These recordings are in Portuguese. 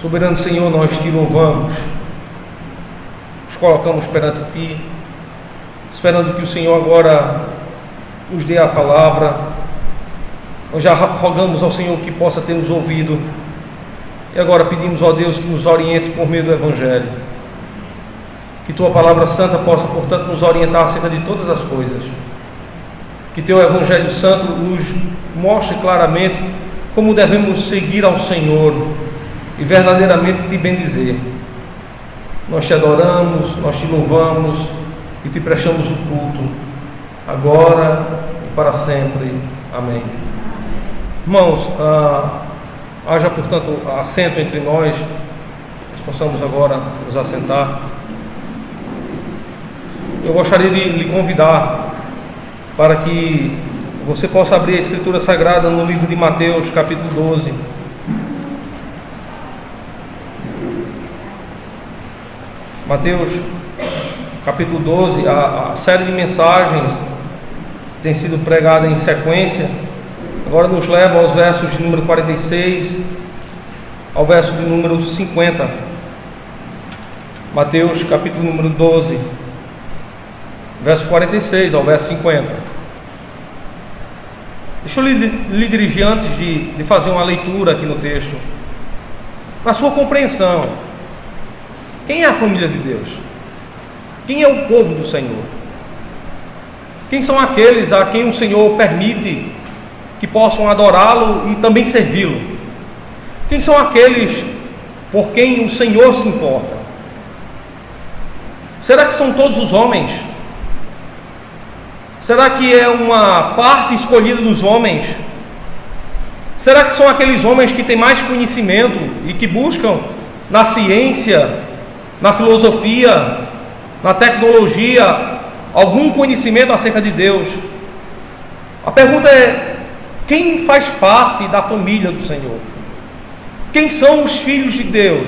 Soberano Senhor, nós te louvamos, nos colocamos perante ti, esperando que o Senhor agora nos dê a palavra. Nós já rogamos ao Senhor que possa ter nos ouvido, e agora pedimos ao Deus que nos oriente por meio do Evangelho, que tua palavra santa possa, portanto, nos orientar acerca de todas as coisas, que teu Evangelho santo nos mostre claramente como devemos seguir ao Senhor e verdadeiramente te bendizer. Nós te adoramos, nós te louvamos e te prestamos o culto, agora e para sempre. Amém. Irmãos, haja, portanto, assento entre nós possamos agora nos assentar. Eu gostaria de lhe convidar para que você possa abrir a Escritura Sagrada no livro de Mateus, capítulo 12. Mateus, capítulo 12, a série de mensagens tem sido pregada em sequência. Agora nos leva aos versos de número 46 ao verso de número 50. Mateus, capítulo número 12, verso 46 ao verso 50. Deixa eu lhe dirigir antes de fazer uma leitura aqui no texto, para sua compreensão. Quem é a família de Deus? Quem é o povo do Senhor? Quem são aqueles a quem o Senhor permite que possam adorá-lo e também servi-lo? Quem são aqueles por quem o Senhor se importa? Será que são todos os homens? Será que é uma parte escolhida dos homens? Será que são aqueles homens que têm mais conhecimento e que buscam na ciência, na filosofia, na tecnologia, algum conhecimento acerca de Deus? A pergunta é: quem faz parte da família do Senhor? Quem são os filhos de Deus?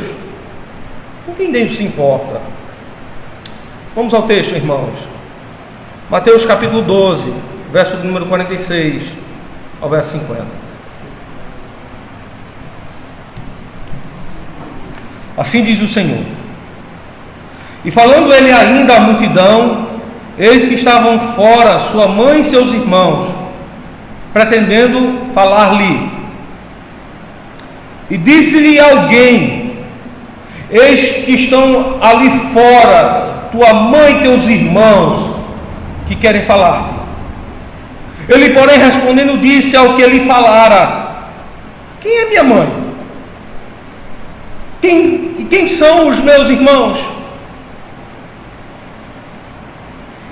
Com quem Deus se importa? Vamos ao texto, irmãos. Mateus capítulo 12, verso número 46 ao verso 50. Assim diz o Senhor: e falando ele ainda à multidão, eis que estavam fora sua mãe e seus irmãos, pretendendo falar-lhe. E disse-lhe alguém: eis que estão ali fora tua mãe e teus irmãos, que querem falar-te. Ele, porém, respondendo, disse ao que lhe falara: quem é minha mãe? Quem são os meus irmãos?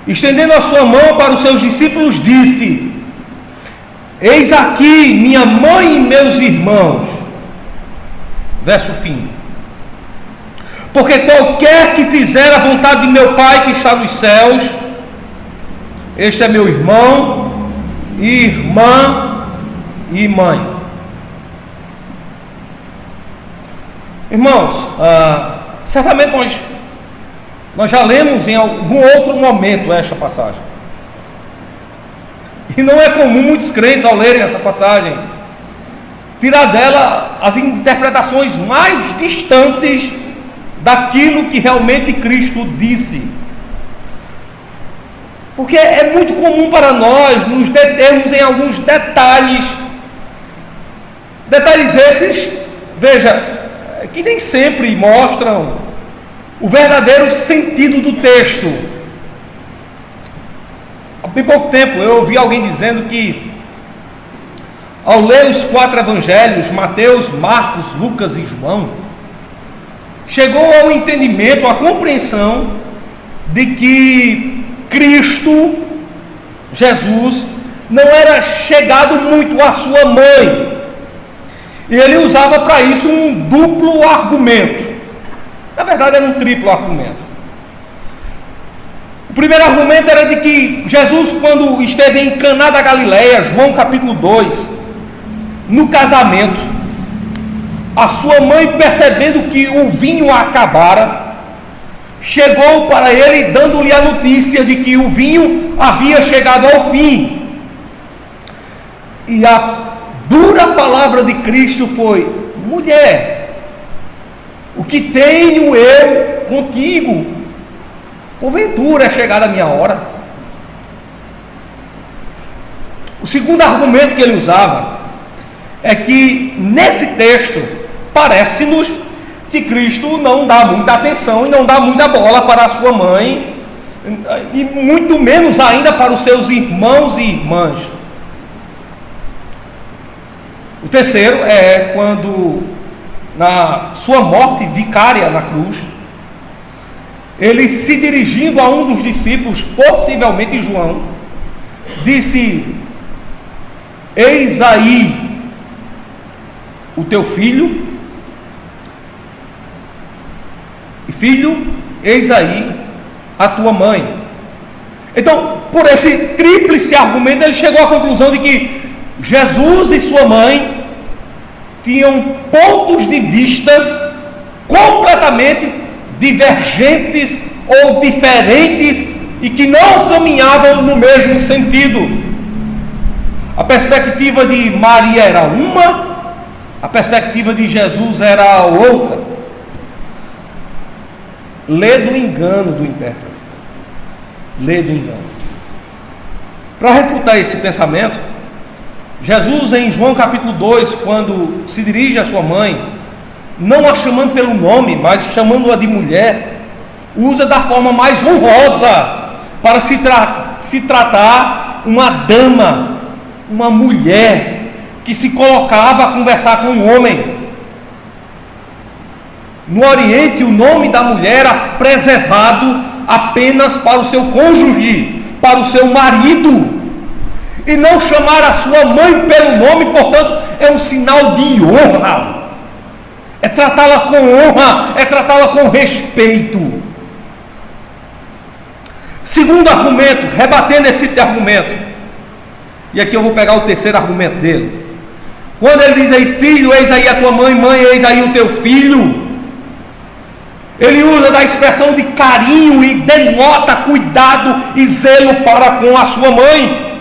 Estendendo a sua mão para os seus discípulos, disse: eis aqui minha mãe e meus irmãos. Verso fim. Porque qualquer que fizer a vontade de meu Pai que está nos céus, este é meu irmão, irmã e mãe. Irmãos, certamente nós já lemos em algum outro momento esta passagem. E não é comum muitos crentes, ao lerem essa passagem, tirar dela as interpretações mais distantes daquilo que realmente Cristo disse. Porque é muito comum para nós nos determos em alguns detalhes esses, veja, que nem sempre mostram o verdadeiro sentido do texto. Há bem pouco tempo eu ouvi alguém dizendo que, ao ler os 4 evangelhos, Mateus, Marcos, Lucas e João, chegou ao entendimento, à compreensão de que Cristo, Jesus, não era chegado muito à sua mãe, e ele usava para isso um duplo argumento. Na verdade era um triplo argumento. O primeiro argumento era de que Jesus, quando esteve em Caná da Galileia, João capítulo 2, no casamento, a sua mãe, percebendo que o vinho acabara, chegou para ele dando-lhe a notícia de que o vinho havia chegado ao fim. E a dura palavra de Cristo foi: mulher, O que tenho eu contigo? Porventura é chegada a minha hora. O segundo argumento que ele usava é que nesse texto parece-nos que Cristo não dá muita atenção e não dá muita bola para a sua mãe, e muito menos ainda para os seus irmãos e irmãs. O terceiro é quando, na sua morte vicária na cruz, ele, se dirigindo a um dos discípulos, possivelmente João, disse: eis aí o teu filho, e filho, eis aí a tua mãe. Então, por esse tríplice argumento, ele chegou à conclusão de que Jesus e sua mãe tinham pontos de vistas completamente divergentes ou diferentes e que não caminhavam no mesmo sentido. A perspectiva de Maria era uma, a perspectiva de Jesus era a outra. Lê do engano do intérprete. Lê do engano. Para refutar esse pensamento, Jesus, em João capítulo 2, quando se dirige à sua mãe, não a chamando pelo nome, mas chamando-a de mulher, usa da forma mais honrosa para se tratar uma dama, uma mulher que se colocava a conversar com um homem. No Oriente, o nome da mulher era preservado apenas para o seu cônjuge, para o seu marido. E não chamar a sua mãe pelo nome, portanto, é um sinal de honra. É tratá-la com honra, é tratá-la com respeito. Segundo argumento, rebatendo esse argumento, e aqui eu vou pegar o terceiro argumento dele. Quando ele diz aí, filho, eis aí a tua mãe, mãe, eis aí o teu filho, ele usa da expressão de carinho e denota cuidado e zelo para com a sua mãe.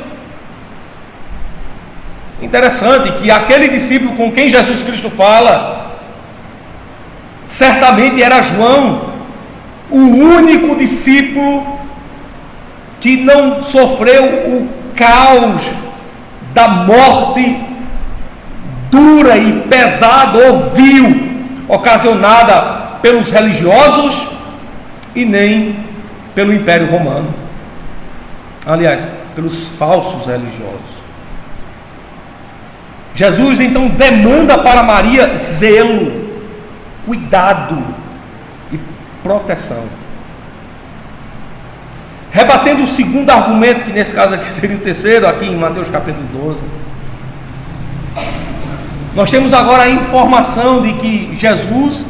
Interessante que aquele discípulo com quem Jesus Cristo fala, certamente era João, o único discípulo que não sofreu o caos da morte dura e pesada ou vil, ocasionada pelos religiosos e nem pelo Império Romano. Aliás, pelos falsos religiosos. Jesus então demanda para Maria zelo, cuidado e proteção. Rebatendo o segundo argumento, que nesse caso aqui seria o terceiro, aqui em Mateus capítulo 12, nós temos agora a informação de que Jesus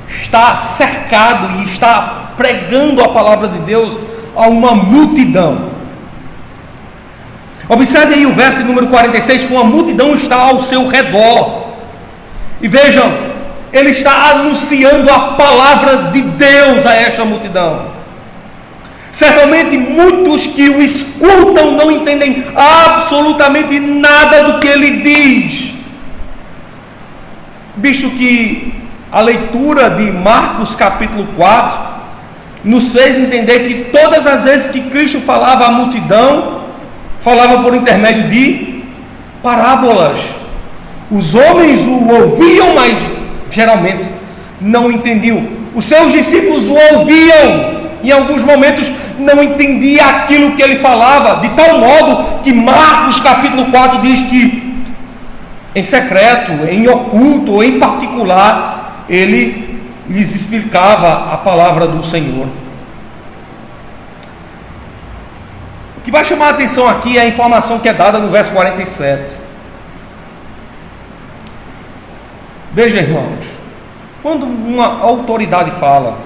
está cercado e está pregando a palavra de Deus a uma multidão. Observe aí o verso número 46, que uma multidão está ao seu redor. E vejam, ele está anunciando a palavra de Deus a esta multidão. Certamente muitos que o escutam não entendem absolutamente nada do que ele diz, visto que a leitura de Marcos capítulo 4 nos fez entender que todas as vezes que Cristo falava à multidão, falava por intermédio de parábolas. Os homens o ouviam, mas geralmente não entendiam. Os seus discípulos o ouviam, em alguns momentos não entendia aquilo que ele falava, de tal modo que Marcos capítulo 4 diz que em secreto, em oculto ou em particular, ele lhes explicava a palavra do Senhor. O que vai chamar a atenção aqui é a informação que é dada no verso 47. Veja, irmãos, quando uma autoridade fala,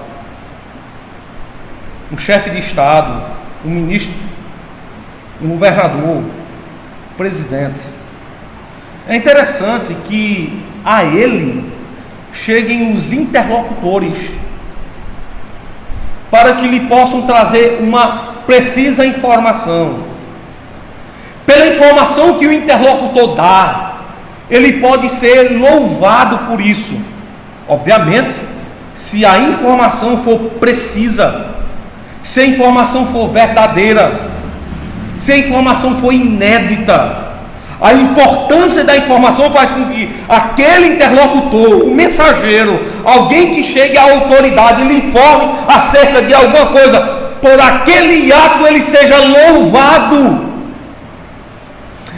um chefe de Estado, um ministro, um governador, um presidente, é interessante que a ele cheguem os interlocutores para que lhe possam trazer uma precisa informação. Pela informação que o interlocutor dá, ele pode ser louvado por isso. Obviamente, se a informação for precisa, se a informação for verdadeira, se a informação for inédita. A importância da informação faz com que aquele interlocutor, o mensageiro, alguém que chegue à autoridade, lhe informe acerca de alguma coisa, por aquele ato ele seja louvado.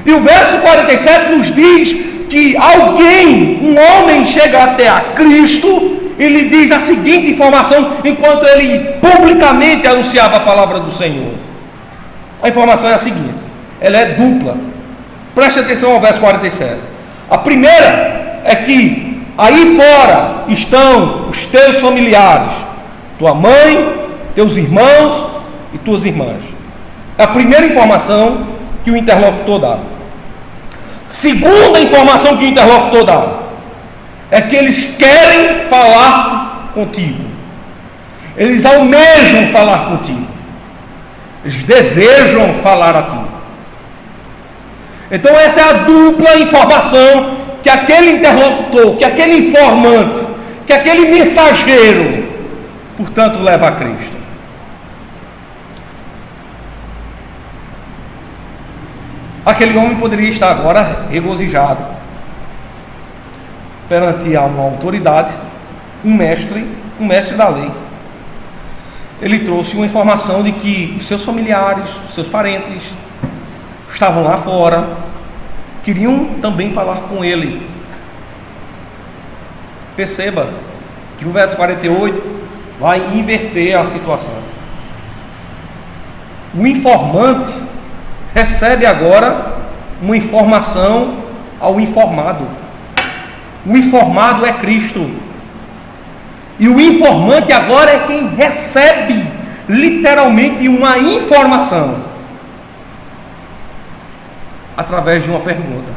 E o verso 47 nos diz que alguém, um homem, chega até a Cristo e lhe diz a seguinte informação, enquanto ele publicamente anunciava a palavra do Senhor. A informação é a seguinte, ela é dupla. Preste atenção ao verso 47. A primeira é que aí fora estão os teus familiares, tua mãe, teus irmãos e tuas irmãs. É a primeira informação que o interlocutor dá. Segunda informação que o interlocutor dá é que eles querem falar contigo. Eles almejam falar contigo. Eles desejam falar a ti. Então essa é a dupla informação que aquele interlocutor, que aquele informante, que aquele mensageiro, portanto, leva a Cristo. Aquele homem poderia estar agora regozijado perante uma autoridade, um mestre da lei. Ele trouxe uma informação de que os seus familiares, os seus parentes estavam lá fora, queriam também falar com ele. Perceba que o verso 48 vai inverter a situação. O informante recebe agora uma informação ao informado. O informado é Cristo. E o informante agora é quem recebe literalmente uma informação através de uma pergunta.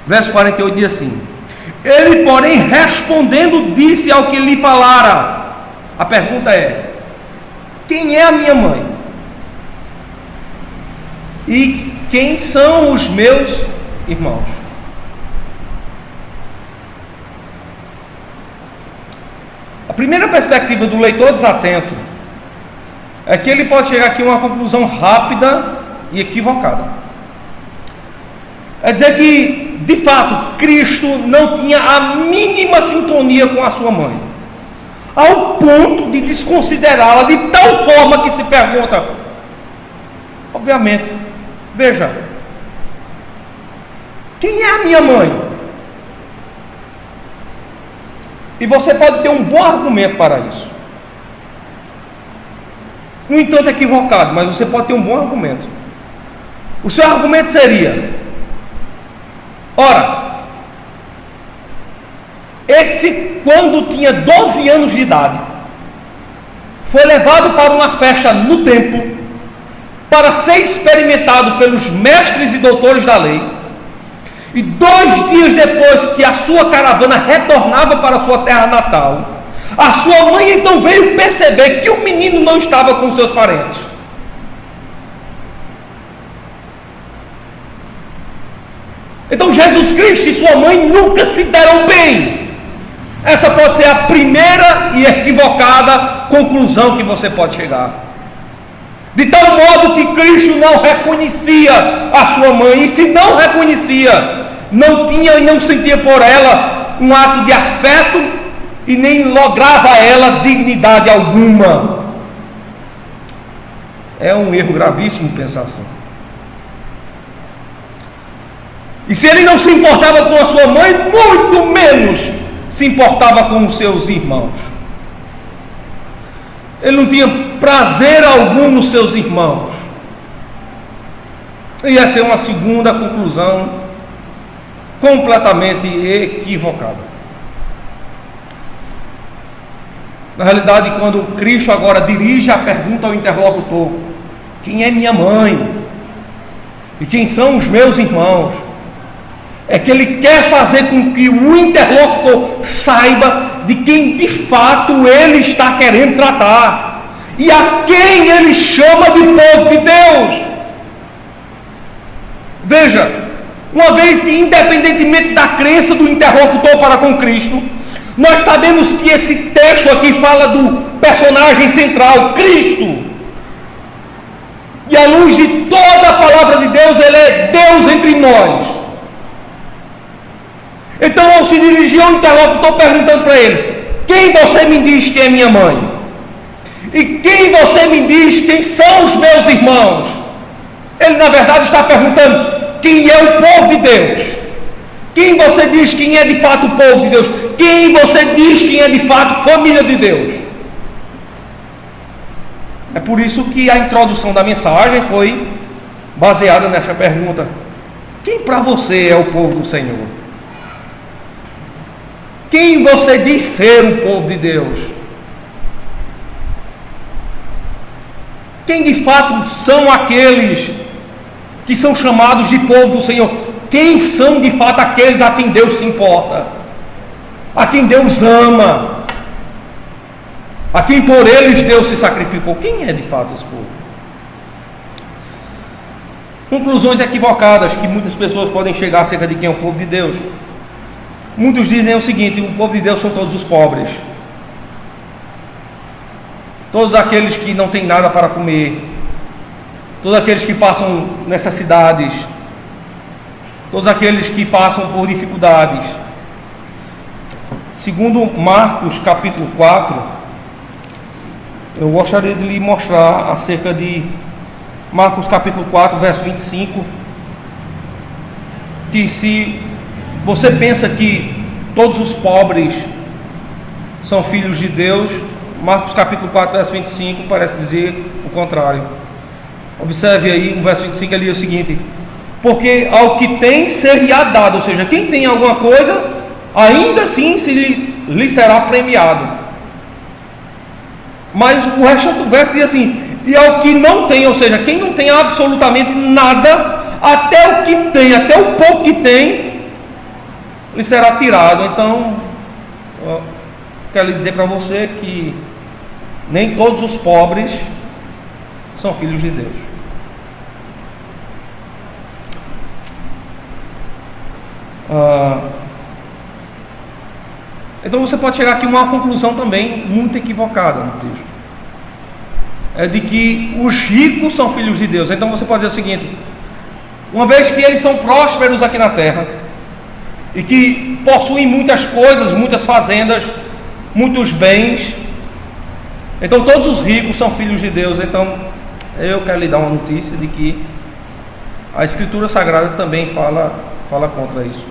Verso 48 diz assim: ele, porém, respondendo, disse ao que lhe falara. A pergunta é: quem é a minha mãe? E quem são os meus irmãos? A primeira perspectiva do leitor desatento é que ele pode chegar aqui a uma conclusão rápida e equivocada. É dizer que, de fato, Cristo não tinha a mínima sintonia com a sua mãe, ao ponto de desconsiderá-la de tal forma que se pergunta, obviamente, veja, quem é a minha mãe? E você pode ter um bom argumento para isso. No entanto, equivocado, mas você pode ter um bom argumento. O seu argumento seria: ora, esse, quando tinha 12 anos de idade, foi levado para uma festa no templo, para ser experimentado pelos mestres e doutores da lei, e 2 dias depois que a sua caravana retornava para a sua terra natal, a sua mãe então veio perceber que o menino não estava com seus parentes. Então Jesus Cristo e sua mãe nunca se deram bem. Essa pode ser a primeira e equivocada conclusão que você pode chegar. De tal modo que Cristo não reconhecia a sua mãe, e se não reconhecia, não tinha e não sentia por ela um ato de afeto, e nem lograva a ela dignidade alguma. É um erro gravíssimo pensar assim. E se ele não se importava com a sua mãe, muito menos se importava com os seus irmãos. Ele não tinha prazer algum nos seus irmãos. E essa é uma segunda conclusão completamente equivocada. Na realidade, quando Cristo agora dirige a pergunta ao interlocutor: quem é minha mãe? E quem são os meus irmãos? É que ele quer fazer com que o interlocutor saiba de quem de fato ele está querendo tratar, e a quem ele chama de povo de Deus. Veja, uma vez que, independentemente da crença do interlocutor para com Cristo, Nós sabemos que esse texto aqui fala do personagem central, Cristo. E à luz de toda a palavra de Deus, Ele é Deus entre nós. Então, ao se dirigir ao interlocutor, perguntando para ele: quem você me diz que é minha mãe? E quem você me diz quem são os meus irmãos? Ele, na verdade, está perguntando: quem é o povo de Deus? Quem você diz quem é de fato o povo de Deus? Quem você diz quem é de fato família de Deus? É por isso que a introdução da mensagem foi baseada nessa pergunta: quem para você é o povo do Senhor? Quem você diz ser o povo de Deus? Quem de fato são aqueles que são chamados de povo do Senhor? Quem são de fato aqueles a quem Deus se importa? A quem Deus ama? A quem por eles Deus se sacrificou? Quem é de fato esse povo? Conclusões equivocadas que muitas pessoas podem chegar acerca de quem é o povo de Deus. Muitos dizem o seguinte: o povo de Deus são todos os pobres, todos aqueles que não têm nada para comer, todos aqueles que passam necessidades, todos aqueles que passam por dificuldades. Segundo Marcos capítulo 4, eu gostaria de lhe mostrar acerca de Marcos capítulo 4, verso 25, que se você pensa que todos os pobres são filhos de Deus, Marcos capítulo 4, verso 25 parece dizer o contrário. Observe aí, no verso 25 ali é o seguinte: porque ao que tem ser-lhe-á dado, ou seja, quem tem alguma coisa, ainda assim lhe será premiado. Mas o resto do verso diz assim: e ao que não tem, ou seja, quem não tem absolutamente nada, até o que tem, até o pouco que tem, lhe será tirado. Então, quero lhe dizer para você que nem todos os pobres são filhos de Deus. Então você pode chegar aqui a uma conclusão também muito equivocada no texto, é de que os ricos são filhos de Deus. Então você pode dizer o seguinte: uma vez que eles são prósperos aqui na terra e que possuem muitas coisas, muitas fazendas, muitos bens, então todos os ricos são filhos de Deus. Então eu quero lhe dar uma notícia de que a Escritura Sagrada também fala contra isso.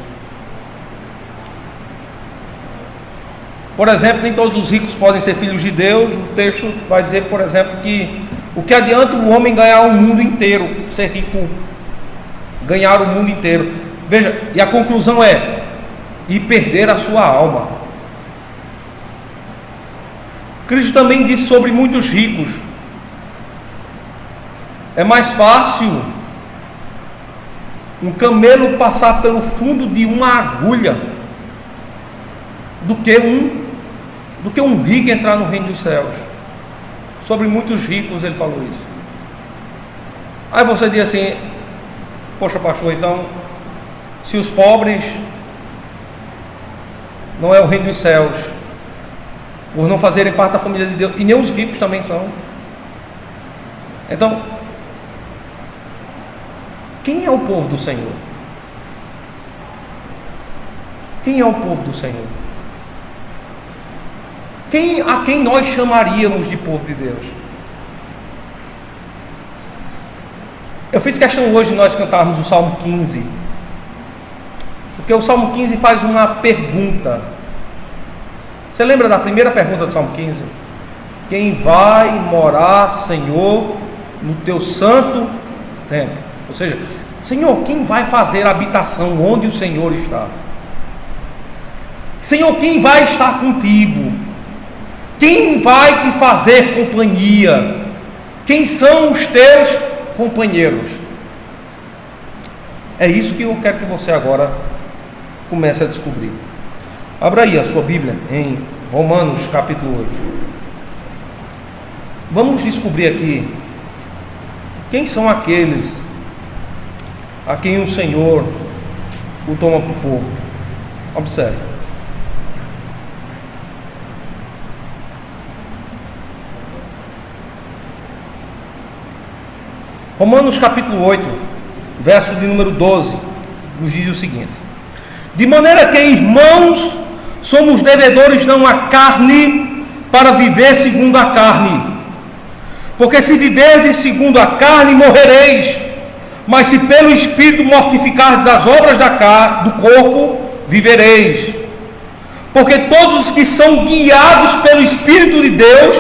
Por exemplo, nem todos os ricos podem ser filhos de Deus. O texto vai dizer, por exemplo, que o que adianta o homem ganhar o mundo inteiro, ser rico, ganhar o mundo inteiro. Veja, e a conclusão é: e perder a sua alma. Cristo também disse sobre muitos ricos: é mais fácil um camelo passar pelo fundo de uma agulha do que um rico entrar no reino dos céus. Sobre muitos ricos ele falou isso. Aí você diz assim: poxa pastor, então se os pobres não é o reino dos céus, por não fazerem parte da família de Deus, e nem os ricos também são, então quem é o povo do Senhor? Quem é o povo do Senhor? A quem nós chamaríamos de povo de Deus? Eu fiz questão hoje de nós cantarmos o Salmo 15, porque o Salmo 15 faz uma pergunta. Você lembra da primeira pergunta do Salmo 15? Quem vai morar, Senhor, no teu santo templo? Ou seja, Senhor, quem vai fazer a habitação onde o Senhor está? Senhor, quem vai estar contigo? Quem vai te fazer companhia? Quem são os teus companheiros? É isso que eu quero que você agora comece a descobrir. Abra aí a sua Bíblia em Romanos capítulo 8. Vamos descobrir aqui quem são aqueles a quem o Senhor o toma por povo. Observe. Romanos capítulo 8, verso de número 12, nos diz o seguinte: de maneira que, irmãos, somos devedores não à carne, para viver segundo a carne. Porque se viverdes segundo a carne, morrereis. Mas se pelo Espírito mortificardes as obras do corpo, vivereis. Porque todos os que são guiados pelo Espírito de Deus,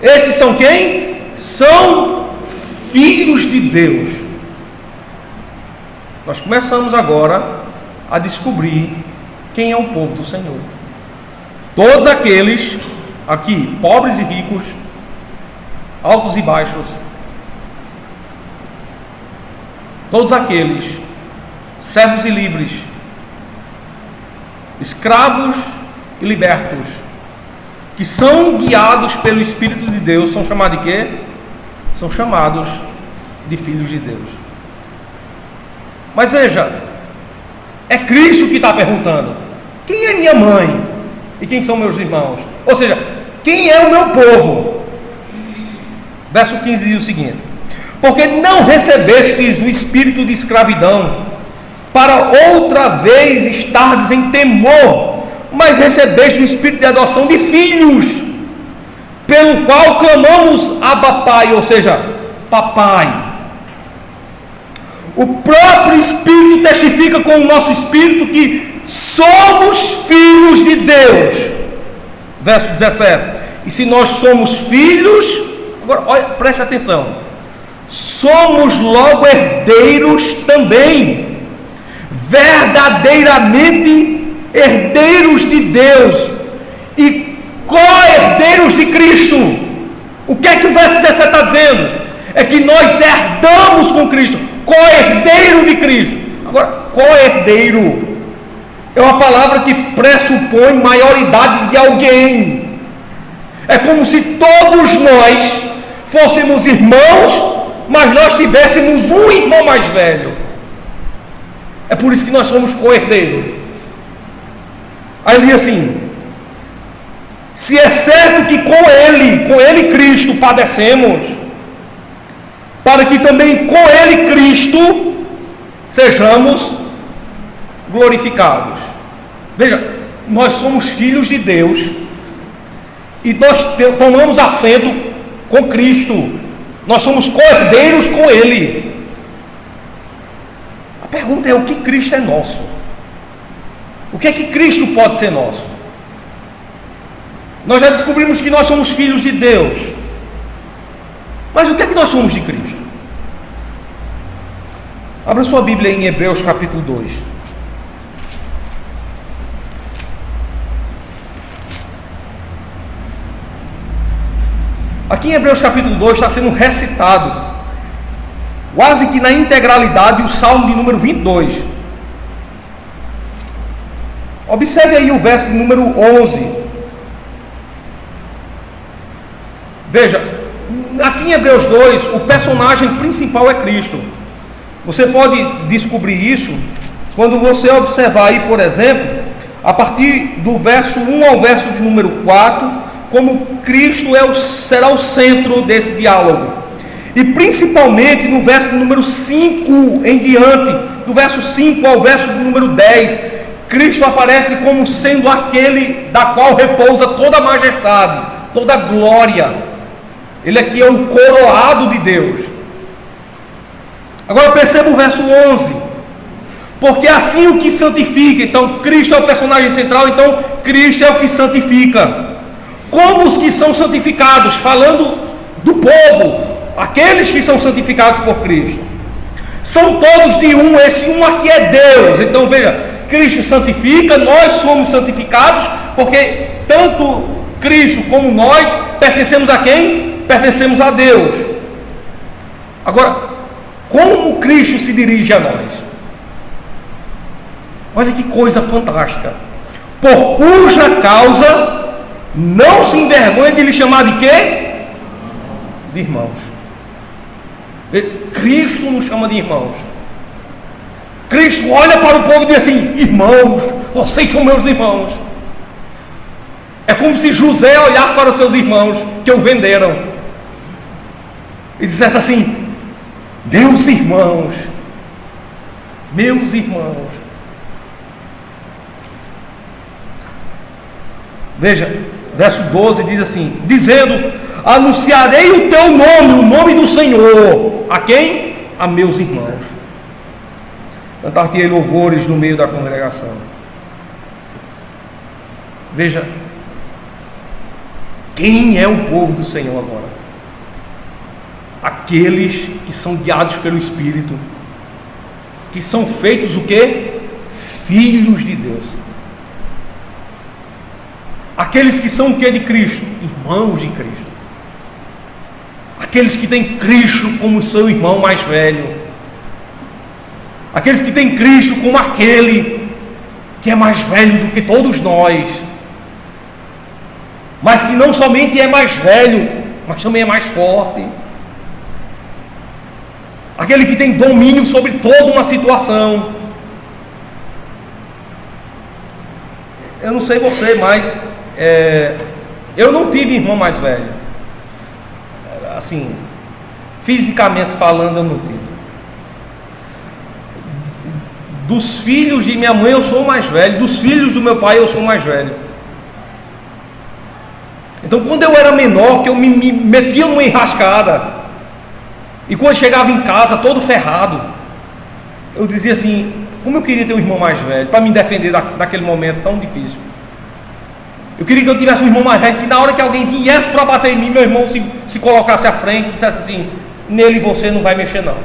esses são quem? São filhos de Deus. Nós começamos agora a descobrir quem é o povo do Senhor. Todos aqueles aqui, pobres e ricos, altos e baixos, todos aqueles, servos e livres, escravos e libertos, que são guiados pelo Espírito de Deus, são chamados de quê? São chamados de filhos de Deus. Mas veja, é Cristo que está perguntando: quem é minha mãe e quem são meus irmãos? Ou seja, quem é o meu povo? Verso 15 diz o seguinte: porque não recebestes o espírito de escravidão, para outra vez estardes em temor, mas recebeste o espírito de adoção de filhos, pelo qual clamamos Abba Pai, ou seja, papai. O próprio Espírito testifica com o nosso espírito que somos filhos de Deus. Verso 17: e se nós somos filhos, agora olha, preste atenção, somos logo herdeiros também, verdadeiramente herdeiros de Deus e co-herdeiros de Cristo. O que é que o verso 17 está dizendo? É que nós herdamos com Cristo, co-herdeiro de Cristo. Agora, co-herdeiro é uma palavra que pressupõe maioridade de alguém. É como se todos nós fôssemos irmãos, mas nós tivéssemos um irmão mais velho. É por isso que nós somos co-herdeiros. Aí ele diz assim: se é certo que com ele Cristo padecemos, para que também com ele Cristo sejamos glorificados. Veja, nós somos filhos de Deus e nós tomamos assento com Cristo. Nós somos co-herdeiros com ele. A pergunta é: o que Cristo é nosso? O que é que Cristo pode ser nosso? Nós já descobrimos que nós somos filhos de Deus, mas o que é que nós somos de Cristo? Abra sua Bíblia em Hebreus capítulo 2. Aqui em Hebreus capítulo 2 está sendo recitado, quase que na integralidade, o Salmo de número 22. Observe aí o verso de número 11. Veja, aqui em Hebreus 2, o personagem principal é Cristo. Você pode descobrir isso quando você observar aí, por exemplo, a partir do verso 1 ao verso de número 4, como Cristo será o centro desse diálogo. E principalmente no verso de número 5 em diante, do verso 5 ao verso de número 10, Cristo aparece como sendo aquele da qual repousa toda a majestade, toda a glória. Ele aqui é o coroado de Deus. Agora perceba o verso 11: porque assim o que santifica. Então Cristo é o personagem central, então Cristo é o que santifica. Como os que são santificados, falando do povo, aqueles que são santificados por Cristo, são todos de um, esse um aqui é Deus. Então veja, Cristo santifica, nós somos santificados, porque tanto Cristo como nós pertencemos a quem? Pertencemos a Deus. Agora, como Cristo se dirige a nós? Olha que coisa fantástica. Por cuja causa não se envergonha de lhe chamar de quê? De irmãos. Cristo nos chama de irmãos. Cristo olha para o povo e diz assim: irmãos, vocês são meus irmãos. É como se José olhasse para os seus irmãos que o venderam e dissesse assim: Meus irmãos, veja, verso 12 diz assim: dizendo: anunciarei o teu nome, o nome do Senhor. A quem? A meus irmãos. Cantar-te-ei louvores no meio da congregação. Veja, quem é o povo do Senhor agora? Aqueles que são guiados pelo Espírito, que são feitos o quê? Filhos de Deus. Aqueles que são o quê de Cristo? Irmãos de Cristo. Aqueles que têm Cristo como seu irmão mais velho. Aqueles que têm Cristo como aquele que é mais velho do que todos nós, mas que não somente é mais velho, mas também é mais forte. Aquele que tem domínio sobre toda uma situação. Eu não sei você, mas eu não tive irmão mais velho. Assim, fisicamente falando, eu não tive. Dos filhos de minha mãe eu sou o mais velho, dos filhos do meu pai eu sou o mais velho. Então, quando eu era menor, que eu me metia numa enrascada, e quando chegava em casa todo ferrado, eu dizia assim: como eu queria ter um irmão mais velho para me defender daquele momento tão difícil. Eu queria que eu tivesse um irmão mais velho, que na hora que alguém viesse para bater em mim, meu irmão se colocasse à frente e dissesse assim: nele você não vai mexer não.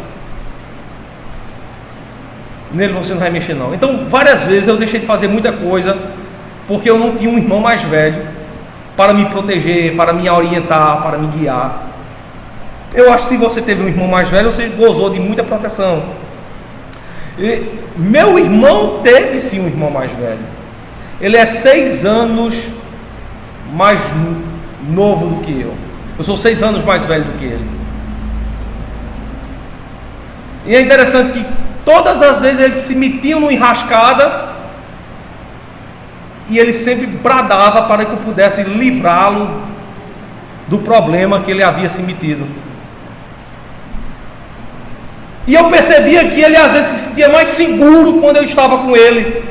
Nele você não vai mexer não. Então, várias vezes eu deixei de fazer muita coisa porque eu não tinha um irmão mais velho para me proteger, para me orientar, para me guiar. Eu acho que se você teve um irmão mais velho, você gozou de muita proteção. E meu irmão teve sim um irmão mais velho. Ele é 6 anos mais novo do que eu. Eu sou 6 anos mais velho do que ele. E é interessante que todas as vezes eles se metiam numa enrascada e ele sempre bradava para que eu pudesse livrá-lo do problema que ele havia se metido. E eu percebia que ele às vezes se sentia mais seguro quando eu estava com ele.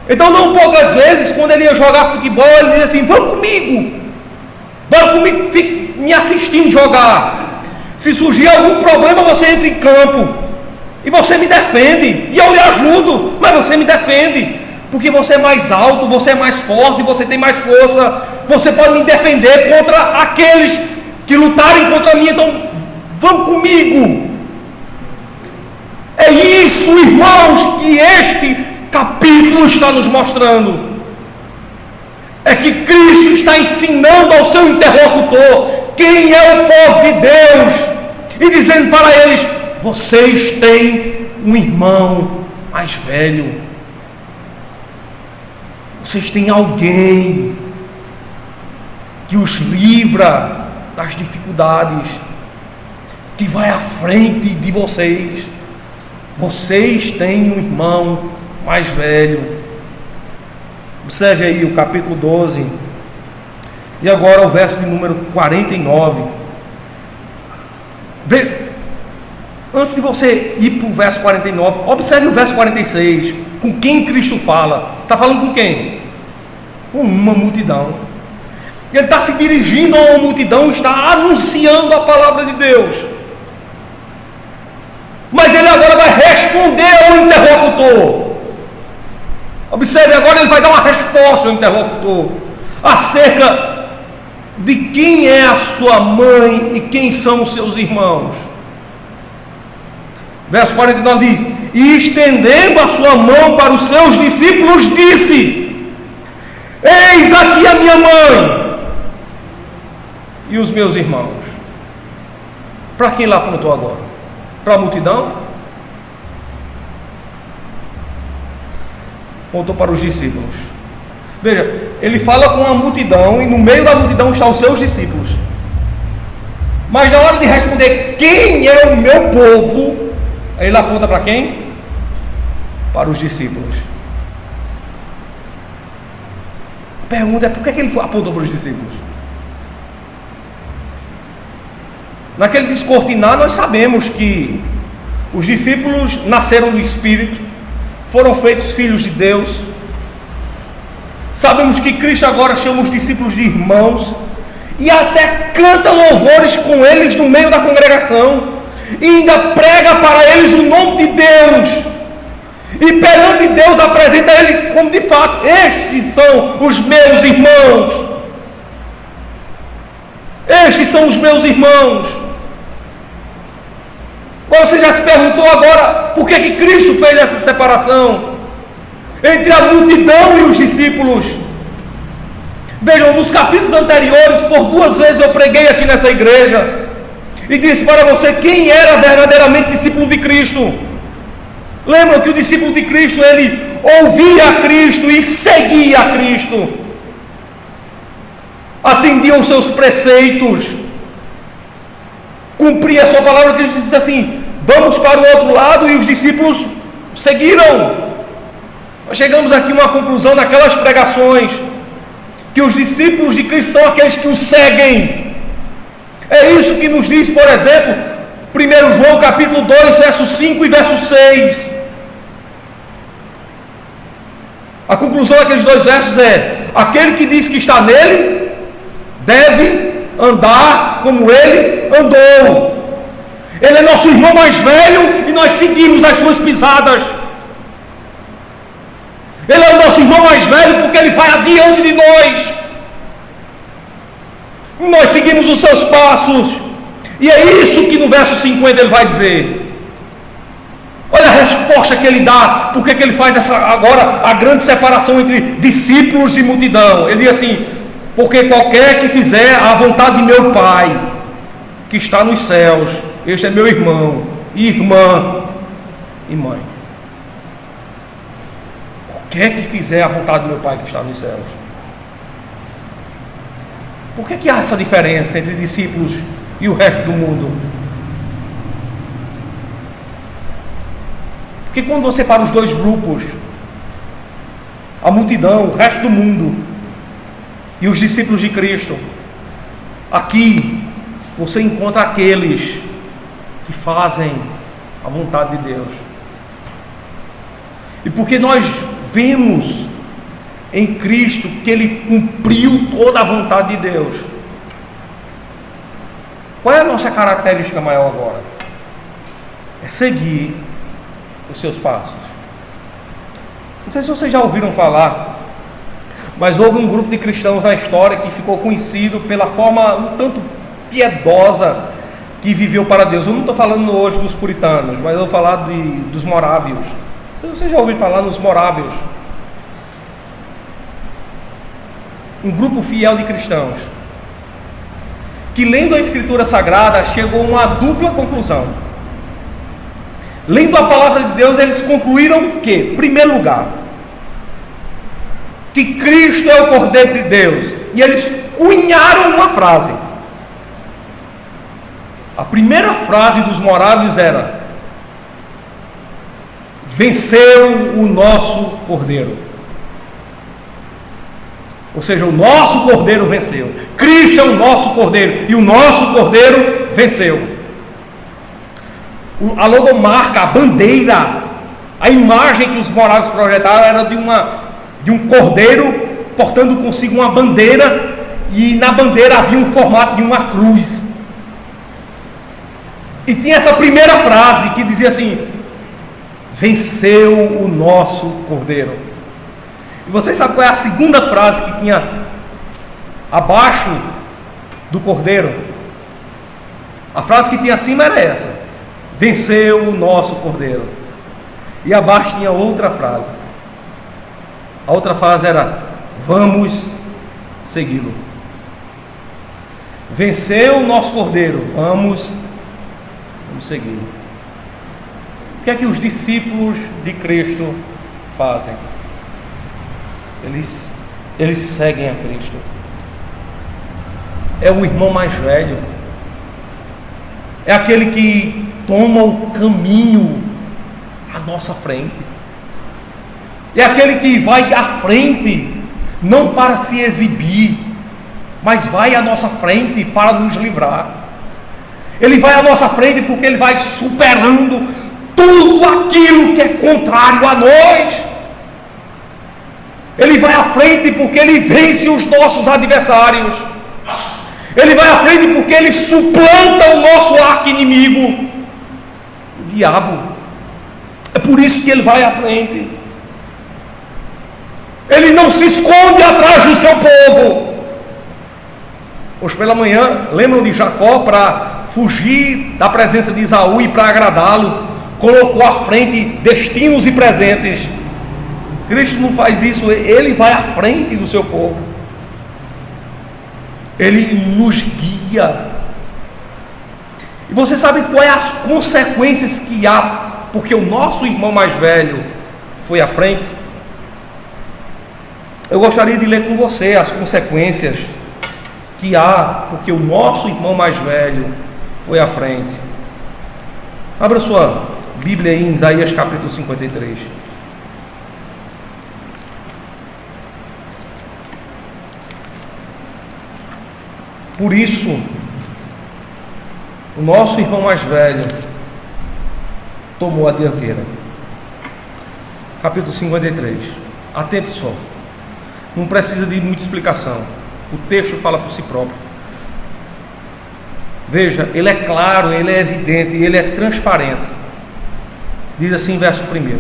Então, não poucas vezes, quando ele ia jogar futebol, ele dizia assim: vamos comigo, fique me assistindo jogar. Se surgir algum problema, você entra em campo e você me defende, e eu lhe ajudo, mas você me defende, porque você é mais alto, você é mais forte, você tem mais força, você pode me defender contra aqueles que lutarem contra mim. Então, vamos comigo. É isso, irmãos, que este capítulo está nos mostrando. É que Cristo está ensinando ao seu interlocutor quem é o povo de Deus, e dizendo para eles: vocês têm um irmão mais velho, vocês têm alguém que os livra das dificuldades, que vai à frente de vocês. Vocês têm um irmão mais velho. Observe aí o capítulo 12. E agora o verso de número 49. Antes de você ir para o verso 49, observe o verso 46. Com quem Cristo fala? Está falando com quem? Com uma multidão. Ele está se dirigindo a uma multidão, está anunciando a palavra de Deus. Mas ele agora vai responder ao interlocutor. Observe, agora ele vai dar uma resposta ao interlocutor acerca de quem é a sua mãe e quem são os seus irmãos. Verso 49 diz: e estendendo a sua mão para os seus discípulos, disse: eis aqui a minha mãe e os meus irmãos. Para quem ele apontou agora? Para a multidão? Apontou para os discípulos. Veja, ele fala com a multidão e no meio da multidão estão os seus discípulos. Mas na hora de responder quem é o meu povo, ele aponta para quem? Para os discípulos. A pergunta é: por que ele apontou para os discípulos? Naquele descortinar, nós sabemos que os discípulos nasceram do Espírito, foram feitos filhos de Deus. Sabemos que Cristo agora chama os discípulos de irmãos e até canta louvores com eles no meio da congregação, e ainda prega para eles o nome de Deus, e perante Deus apresenta ele como de fato: estes são os meus irmãos, estes são os meus irmãos. Você já se perguntou agora por que Cristo fez essa separação entre a multidão e os discípulos? Vejam, nos capítulos anteriores, por 2 vezes eu preguei aqui nessa igreja e disse para você quem era verdadeiramente discípulo de Cristo. Lembram que o discípulo de Cristo, ele ouvia a Cristo e seguia a Cristo, atendia os seus preceitos, cumpria a sua palavra. Cristo disse assim: vamos para o outro lado, e os discípulos seguiram. Nós chegamos aqui a uma conclusão naquelas pregações, que os discípulos de Cristo são aqueles que o seguem. É isso que nos diz, por exemplo, 1 João capítulo 2, verso 5 e verso 6. A conclusão daqueles 2 versos é: aquele que diz que está nele, deve andar como ele andou. Ele é nosso irmão mais velho e nós seguimos as suas pisadas. Ele é o nosso irmão mais velho porque ele vai adiante de nós. Nós seguimos os seus passos. E é isso que no verso 50 ele vai dizer. Olha a resposta que ele dá. Por que ele faz agora a grande separação entre discípulos e multidão? Ele diz assim: porque qualquer que fizer a vontade de meu Pai, que está nos céus, este é meu irmão, irmã e mãe. Qualquer que fizer a vontade do meu Pai que está nos céus. Por que há essa diferença entre discípulos e o resto do mundo? Porque quando você separa os 2 grupos, a multidão, o resto do mundo, e os discípulos de Cristo, aqui você encontra aqueles que fazem a vontade de Deus. E porque nós vemos em Cristo que Ele cumpriu toda a vontade de Deus, qual é a nossa característica maior agora? É seguir os seus passos. Não sei se vocês já ouviram falar, mas houve um grupo de cristãos na história que ficou conhecido pela forma um tanto piedosa que viveu para Deus. Eu não estou falando hoje dos puritanos, mas eu vou falar dos morávios. Não sei se vocês já ouviram falar nos morávios. Um grupo fiel de cristãos que, lendo a Escritura Sagrada, chegou a uma dupla conclusão. Lendo a palavra de Deus, eles concluíram que, em primeiro lugar, que Cristo é o Cordeiro de Deus. E eles cunharam uma frase. A primeira frase dos morávios era: venceu o nosso Cordeiro. Ou seja, o nosso Cordeiro venceu. Cristo é o nosso Cordeiro, e o nosso Cordeiro venceu. A logomarca, a bandeira, a imagem que os morávios projetaram era de um cordeiro portando consigo uma bandeira, e na bandeira havia um formato de uma cruz. E tinha essa primeira frase que dizia assim: venceu o nosso Cordeiro. E vocês sabem qual é a segunda frase que tinha abaixo do Cordeiro? A frase que tinha acima era essa: venceu o nosso Cordeiro. E abaixo tinha outra frase. A outra frase era: vamos segui-lo. Venceu o nosso Cordeiro, vamos segui-lo. O que é que os discípulos de Cristo fazem? Eles seguem a Cristo. É o irmão mais velho, é aquele que toma o caminho à nossa frente, é aquele que vai à frente, não para se exibir, mas vai à nossa frente para nos livrar. Ele vai à nossa frente porque Ele vai superando tudo aquilo que é contrário a nós. Ele vai à frente porque Ele vence os nossos adversários. Ele vai à frente porque Ele suplanta o nosso arqui-inimigo, o diabo. É por isso que Ele vai à frente. Ele não se esconde atrás do seu povo. Hoje pela manhã, lembram de Jacó, para fugir da presença de Esaú e para agradá-lo, colocou à frente destinos e presentes. Cristo não faz isso, Ele vai à frente do seu povo. Ele nos guia. E você sabe quais as consequências que há porque o nosso irmão mais velho foi à frente? Eu gostaria de ler com você as consequências que há porque o nosso irmão mais velho foi à frente. Abra sua Bíblia aí em Isaías capítulo 53. Por isso, o nosso irmão mais velho tomou a dianteira. Capítulo 53. Atente só. Não precisa de muita explicação. O texto fala por si próprio. Veja, ele é claro, ele é evidente, ele é transparente. Diz assim, verso 1: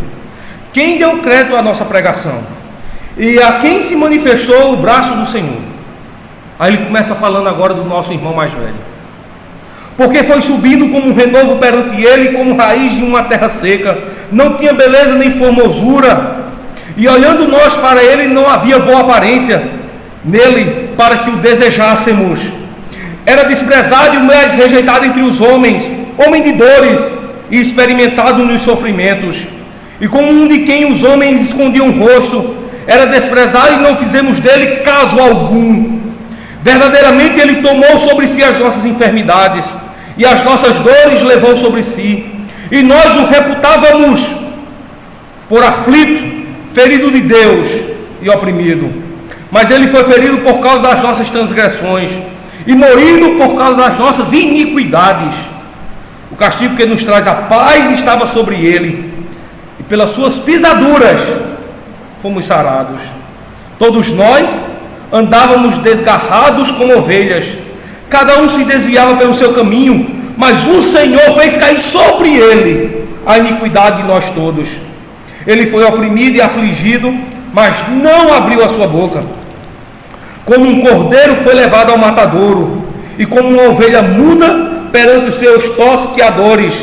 quem deu crédito à nossa pregação? E a quem se manifestou o braço do Senhor? Aí ele começa falando agora do nosso irmão mais velho. Porque foi subindo como um renovo perante ele, como raiz de uma terra seca. Não tinha beleza nem formosura. E olhando nós para ele, não havia boa aparência nele para que o desejássemos. Era desprezado e mais rejeitado entre os homens, homem de dores e experimentado nos sofrimentos. E como um de quem os homens escondiam o rosto, era desprezado e não fizemos dele caso algum. Verdadeiramente ele tomou sobre si as nossas enfermidades e as nossas dores levou sobre si. E nós o reputávamos por aflito, ferido de Deus e oprimido. Mas ele foi ferido por causa das nossas transgressões e moído por causa das nossas iniquidades. O castigo que nos traz a paz estava sobre ele, e pelas suas pisaduras fomos sarados. Todos nós andávamos desgarrados como ovelhas, cada um se desviava pelo seu caminho, mas o Senhor fez cair sobre ele a iniquidade de nós todos. Ele foi oprimido e afligido, mas não abriu a sua boca. Como um cordeiro foi levado ao matadouro, e como uma ovelha muda perante os seus tosqueadores,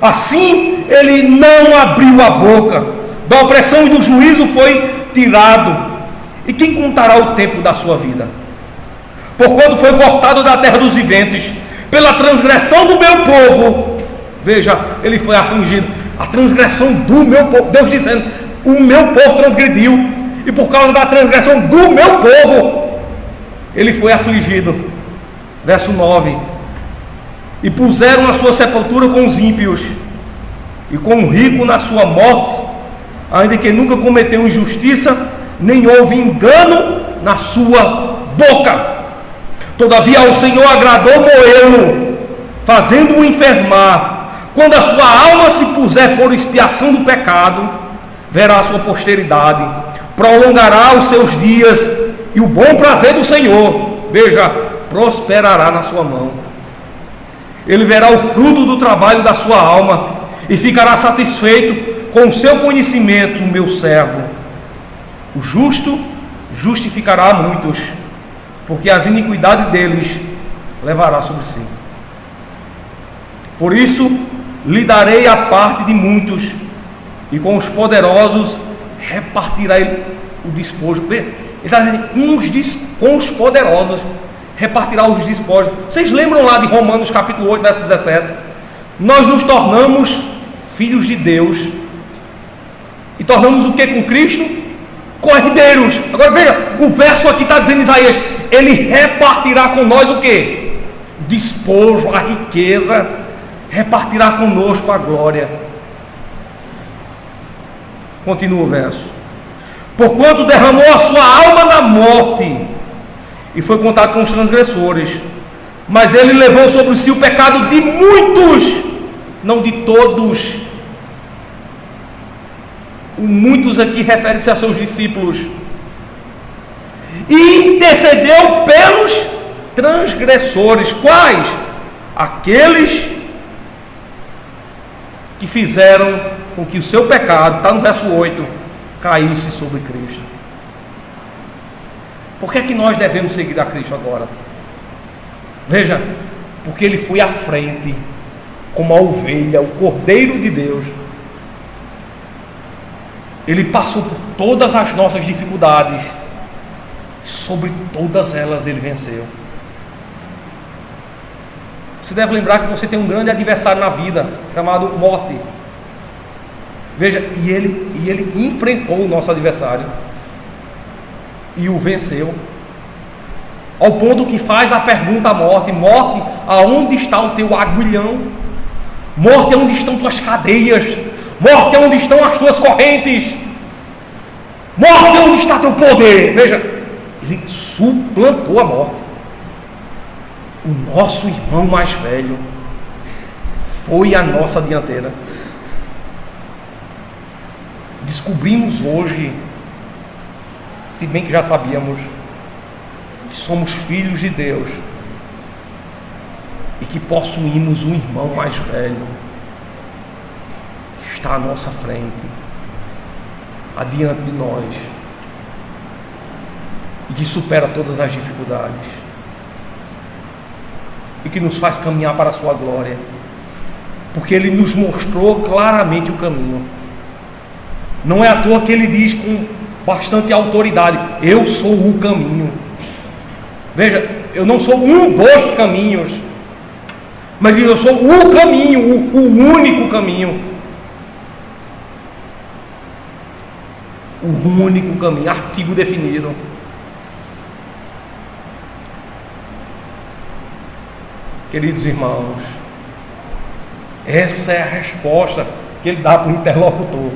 assim ele não abriu a boca. Da opressão e do juízo foi tirado. E quem contará o tempo da sua vida? Porquanto foi cortado da terra dos viventes, pela transgressão do meu povo. Veja, ele foi afligido. A transgressão do meu povo, Deus dizendo, o meu povo transgrediu, e por causa da transgressão do meu povo, ele foi afligido. Verso 9: e puseram a sua sepultura com os ímpios, e com o rico na sua morte, ainda que nunca cometeu injustiça, nem houve engano na sua boca. Todavia ao Senhor agradou moê-lo, fazendo-o enfermar. Quando a sua alma se puser por expiação do pecado, verá a sua posteridade, prolongará os seus dias, e o bom prazer do Senhor, veja, prosperará na sua mão. Ele verá o fruto do trabalho da sua alma, e ficará satisfeito com o seu conhecimento, meu servo. O justo justificará a muitos, porque as iniquidades deles levará sobre si. Por isso lhe darei a parte de muitos, e com os poderosos repartirá ele o despojo. Ele está dizendo, com os poderosos repartirá os despojos. Vocês lembram lá de Romanos capítulo 8, verso 17? Nós nos tornamos filhos de Deus, e tornamos o que com Cristo? Cordeiros. Agora veja, o verso aqui está dizendo, Isaías, ele repartirá com nós o que? Despojo, a riqueza, repartirá conosco a glória. Continua o verso: porquanto derramou a sua alma na morte, e foi contado com os transgressores, mas ele levou sobre si o pecado de muitos, não de todos. O muitos aqui refere-se a seus discípulos. E intercedeu pelos transgressores. Quais? Aqueles que fizeram com que o seu pecado, está no verso 8, caísse sobre Cristo. Por que é que nós devemos seguir a Cristo agora? Veja, porque Ele foi à frente, como a ovelha, o Cordeiro de Deus. Ele passou por todas as nossas dificuldades, sobre todas elas Ele venceu. Você deve lembrar que você tem um grande adversário na vida, chamado morte. Veja, e ele enfrentou o nosso adversário e o venceu, ao ponto que faz a pergunta à morte: morte, aonde está o teu aguilhão? Morte, aonde estão tuas cadeias? Morte, aonde estão as tuas correntes? Morte, onde está teu poder? Veja, ele suplantou a morte. O nosso irmão mais velho foi a nossa dianteira. Descobrimos hoje, se bem que já sabíamos, que somos filhos de Deus e que possuímos um irmão mais velho que está à nossa frente, adiante de nós, e que supera todas as dificuldades e que nos faz caminhar para a sua glória, porque Ele nos mostrou claramente o caminho. Não é à toa que Ele diz com bastante autoridade: eu sou o caminho. Veja, eu não sou um dos caminhos, mas eu sou o caminho, o único caminho. O único caminho, artigo definido. Queridos irmãos, essa é a resposta que Ele dá para o interlocutor.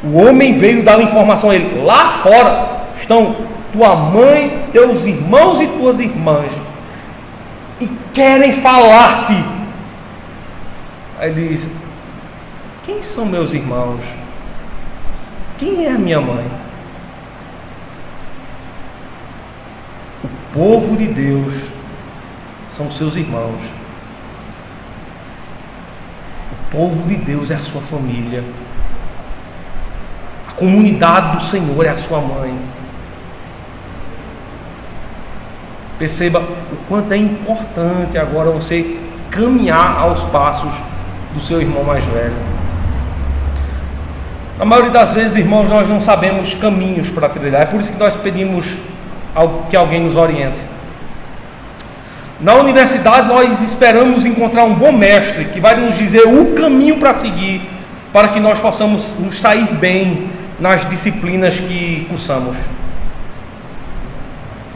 O homem veio dar informação a ele: lá fora estão tua mãe, teus irmãos e tuas irmãs, e querem falar-te. Aí ele diz: quem são meus irmãos? Quem é a minha mãe? O povo de Deus são os seus irmãos. O povo de Deus é a sua família. A comunidade do Senhor é a sua mãe. Perceba o quanto é importante agora você caminhar aos passos do seu irmão mais velho. Na maioria das vezes, irmãos, nós não sabemos caminhos para trilhar. É por isso que nós pedimos que alguém nos oriente. Na universidade, nós esperamos encontrar um bom mestre que vai nos dizer o caminho para seguir, para que nós possamos nos sair bem nas disciplinas que cursamos.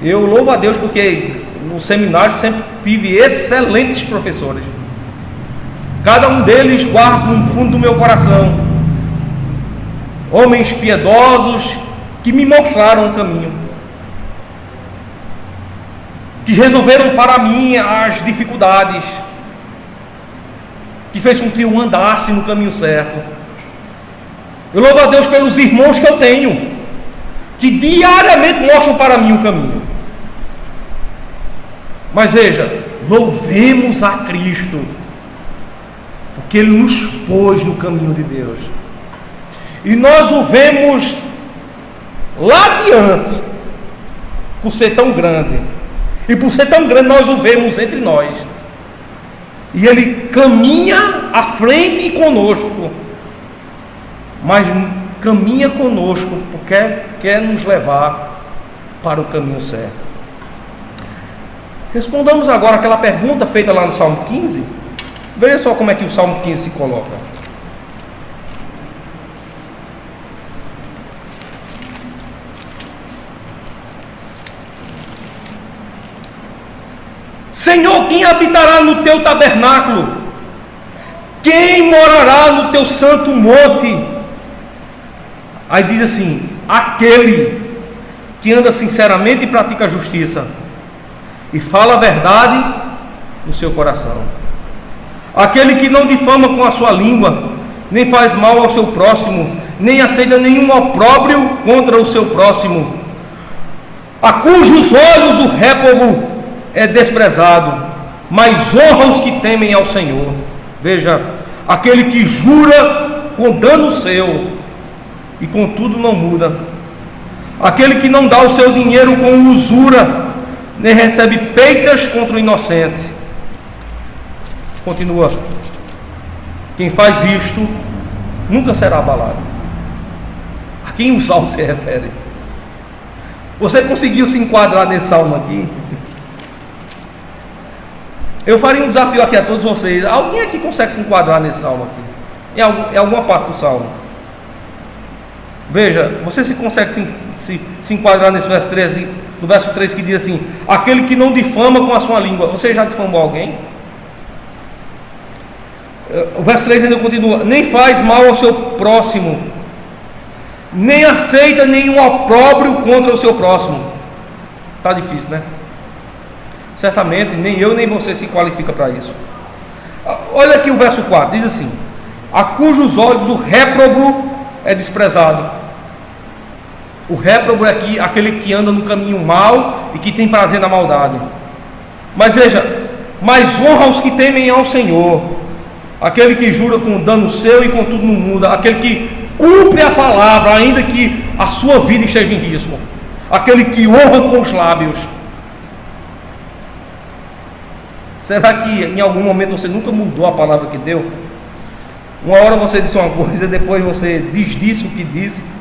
Eu louvo a Deus porque no seminário sempre tive excelentes professores. Cada um deles guardo no fundo do meu coração homens piedosos que me mostraram o caminho, que resolveram para mim as dificuldades, que fez com que eu andasse no caminho certo. Eu louvo a Deus pelos irmãos que eu tenho, que diariamente mostram para mim o caminho. Mas veja, louvemos a Cristo, porque Ele nos pôs no caminho de Deus, e nós o vemos lá adiante, por ser tão grande. E por ser tão grande, nós o vemos entre nós. E Ele caminha à frente conosco. Mas caminha conosco porque quer nos levar para o caminho certo. Respondamos agora aquela pergunta feita lá no Salmo 15. Veja só como é que o Salmo 15 se coloca. Senhor, quem habitará no teu tabernáculo? Quem morará no teu santo monte? Aí diz assim: aquele que anda sinceramente e pratica a justiça, e fala a verdade no seu coração. Aquele que não difama com a sua língua, nem faz mal ao seu próximo, nem aceita nenhum opróbrio contra o seu próximo, a cujos olhos o réprobo é desprezado, mas honra os que temem ao Senhor. Veja, aquele que jura com dano seu e contudo não muda, aquele que não dá o seu dinheiro com usura, nem recebe peitas contra o inocente. Continua: quem faz isto nunca será abalado. A quem o salmo se refere? Você conseguiu se enquadrar nesse salmo aqui? Eu faria um desafio aqui a todos vocês. Alguém aqui consegue se enquadrar nesse salmo aqui? Em alguma parte do salmo? Veja, você se consegue se enquadrar nesse verso 13, no verso 3 que diz assim: aquele que não difama com a sua língua. Você já difamou alguém? O verso 3 ainda continua: nem faz mal ao seu próximo, nem aceita nenhum opróbrio contra o seu próximo. Está difícil, né? Certamente nem eu nem você se qualifica para isso. Olha aqui o verso 4, diz assim: a cujos olhos o réprobo é desprezado. O réprobo é aqui aquele que anda no caminho mau e que tem prazer na maldade. Mas veja, mas honra os que temem ao Senhor, aquele que jura com dano seu e contudo não muda, aquele que cumpre a palavra ainda que a sua vida esteja em risco, aquele que honra com os lábios. Será que em algum momento você nunca mudou a palavra que deu? Uma hora você disse uma coisa, depois você desdisse o que disse.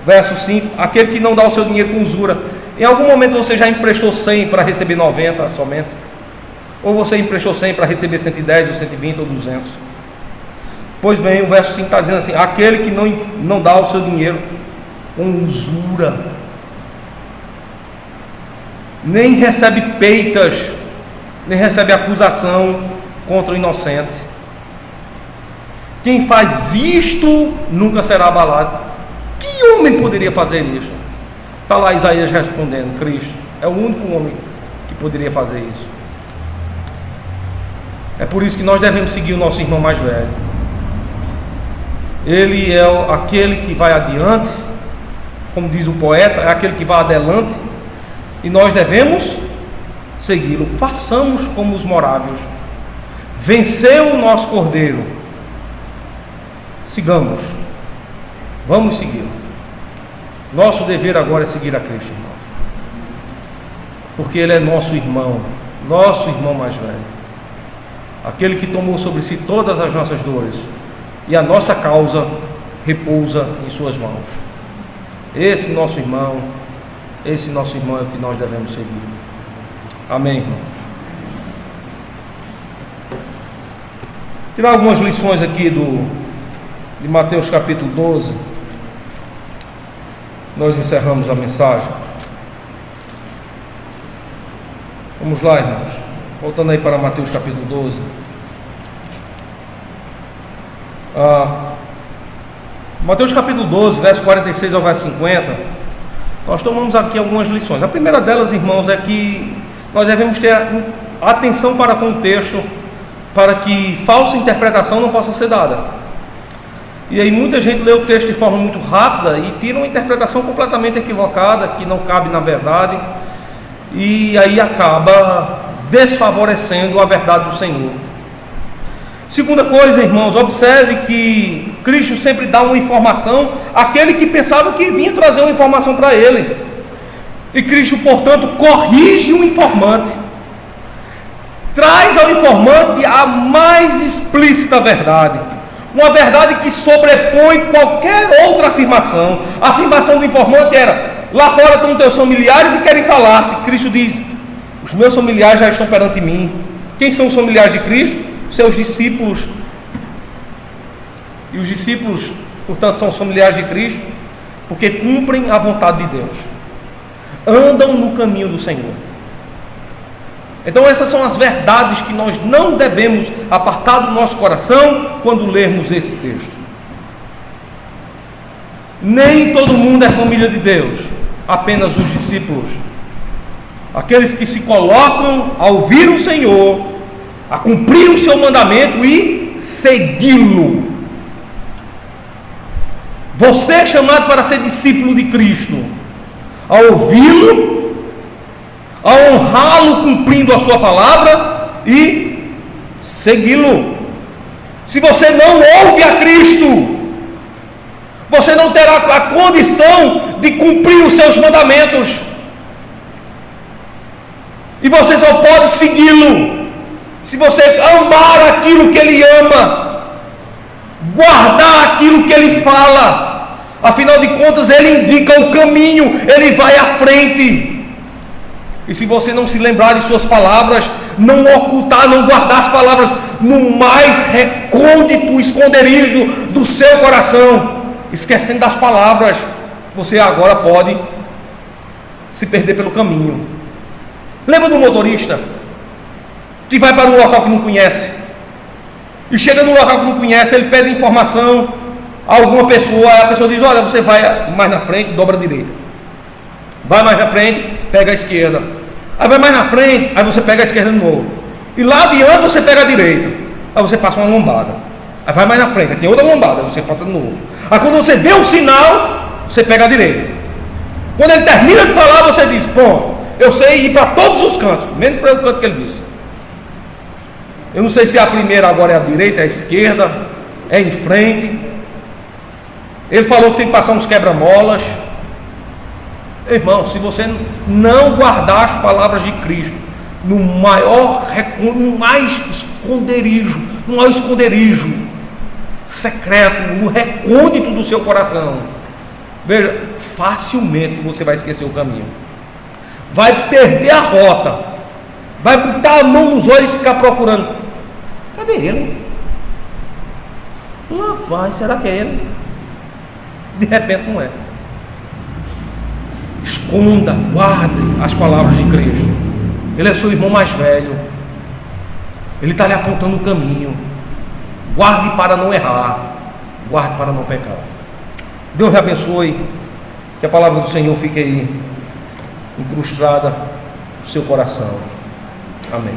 Verso 5: aquele que não dá o seu dinheiro com usura. Em algum momento você já emprestou 100 para receber 90 somente? Ou você emprestou 100 para receber 110 ou 120 ou 200? Pois bem, o verso 5 está dizendo assim: aquele que não dá o seu dinheiro com usura, nem recebe peitas, nem recebe acusação contra o inocente. Quem faz isto nunca será abalado. Que homem poderia fazer isso? Está lá Isaías respondendo: Cristo é o único homem que poderia fazer isso. É por isso que nós devemos seguir o nosso irmão mais velho. Ele é aquele que vai adiante, como diz o poeta, é aquele que vai adelante, e nós devemos segui-lo. Façamos como os morávios. Venceu o nosso cordeiro, sigamos, vamos segui-lo. Nosso dever agora é seguir a Cristo, irmãos, porque Ele é nosso irmão mais velho, aquele que tomou sobre si todas as nossas dores, e a nossa causa repousa em suas mãos. Esse nosso irmão é o que nós devemos seguir. Amém, irmãos? Tirar algumas lições aqui de Mateus capítulo 12. Nós encerramos a mensagem. Vamos lá, irmãos. Voltando aí para Mateus capítulo 12. Mateus capítulo 12, verso 46 ao verso 50. Nós tomamos aqui algumas lições. A primeira delas, irmãos, é que nós devemos ter atenção para com o texto, para que falsa interpretação não possa ser dada. E aí muita gente lê o texto de forma muito rápida e tira uma interpretação completamente equivocada, que não cabe na verdade, e aí acaba desfavorecendo a verdade do Senhor. Segunda coisa, irmãos, observe que Cristo sempre dá uma informação àquele que pensava que vinha trazer uma informação para ele. E Cristo, portanto, corrige o informante. Traz ao informante a mais explícita verdade. Uma verdade que sobrepõe qualquer outra afirmação. A afirmação do informante era: lá fora estão teus familiares e querem falar-te. Cristo diz: os meus familiares já estão perante mim. Quem são os familiares de Cristo? Seus discípulos. E os discípulos, portanto, são os familiares de Cristo, porque cumprem a vontade de Deus, andam no caminho do Senhor. Então essas são as verdades que nós não devemos apartar do nosso coração quando lermos esse texto. Nem todo mundo é família de Deus, apenas os discípulos. aqueles que se colocam a ouvir o Senhor, a cumprir o seu mandamento e segui-lo. Você é chamado para ser discípulo de Cristo, a ouvi-lo, a honrá-lo cumprindo a sua palavra e segui-lo. Se você não ouve a Cristo, você não terá a condição de cumprir os seus mandamentos. E você só pode segui-lo se você amar aquilo que Ele ama, guardar aquilo que Ele fala. Afinal de contas, Ele indica o caminho, Ele vai à frente. E se você não se lembrar de suas palavras, não ocultar, não guardar as palavras no mais recôndito esconderijo do seu coração, esquecendo das palavras, você agora pode se perder pelo caminho. Lembra do motorista que vai para um local que não conhece, e chega no local que não conhece, ele pede informação a alguma pessoa, a pessoa diz: olha, você vai mais na frente, dobra a direita, vai mais na frente, pega a esquerda, aí vai mais na frente, aí você pega a esquerda de novo, e lá adiante você pega a direita, aí você passa uma lombada, aí vai mais na frente, aí tem outra lombada, aí você passa de novo, aí quando você vê o sinal, você pega a direita. Quando ele termina de falar, você diz: bom, eu sei ir para todos os cantos, menos para o canto que ele disse. Eu não sei se a primeira agora é a direita, é a esquerda, é em frente. Ele falou que tem que passar uns quebra-molas. Irmão, se você não guardar as palavras de Cristo no maior, no mais esconderijo, no maior esconderijo secreto, no recôndito do seu coração, veja, facilmente você vai esquecer o caminho, vai perder a rota, vai botar a mão nos olhos e ficar procurando: cadê ele? Lá vai, será que é ele? De repente não é. Esconda, guarde as palavras de Cristo. Ele é seu irmão mais velho, ele está lhe apontando o caminho. Guarde para não errar, guarde para não pecar. Deus lhe abençoe, que a palavra do Senhor fique aí incrustada no seu coração. Amém.